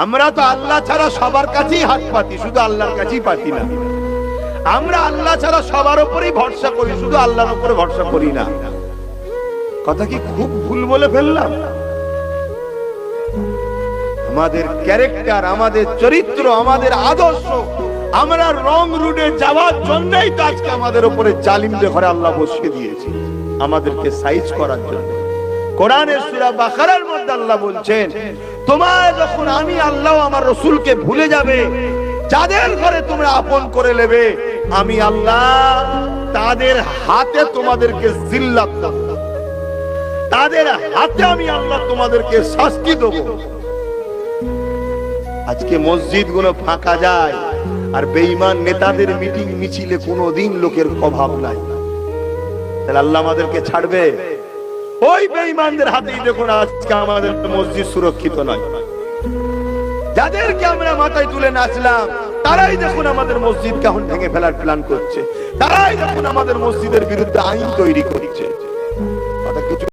আমরা তো আল্লাহ ছাড়া সবার কাছেই হাত পাতি, শুধু আল্লাহর কাছেই পাতি না। আমরা আল্লাহ ছাড়া সবার উপরেই ভরসা করি, শুধু আল্লাহর উপরে ভরসা করি না। কথা কি খুব ভুল বলে ফেললাম? আমাদের ক্যারেক্টার, আমাদের চরিত্র, আমাদের আদর্শ, আমরা রং রুটে যাওয়ার জন্যই তো আজকে আমাদের উপরে জালিমদের ঘরে আল্লাহ বসিয়ে দিয়েছে, আমাদেরকে সাইজ করার জন্য। কোরআনের সূরা বাকারার মধ্যে আল্লাহ বলছেন, তোমরা যখন আমি আল্লাহ আমার রাসূলকে ভুলে যাবে, যাদের ঘরে তোমরা আপন করে নেবে, আমি আল্লাহ তাদের হাতে তোমাদেরকে জিল্লাত দেব, তাদের হাতে আমি আল্লাহ তোমাদেরকে শাস্তি দেব। আজকে মসজিদ গুলো ফাঁকা যায় আর বেঈমান নেতাদের মিটিং মিছিলে কোনোদিন লোকের অভাব নাই, তাহলে আল্লাহ আমাদেরকে ছাড়বে? ওই বেঈমানদের হাতেই দেখুন আজকে আমাদের মসজিদ সুরক্ষিত নয়। যাদেরকে আমরা মাথায় তুলে নাচলাম, তারাই দেখুন আমাদের মসজিদকে এখন ভেঙে ফেলার প্ল্যান করছে, তারাই দেখুন আমাদের মসজিদের বিরুদ্ধে আইন তৈরি করছে। কথা কিছু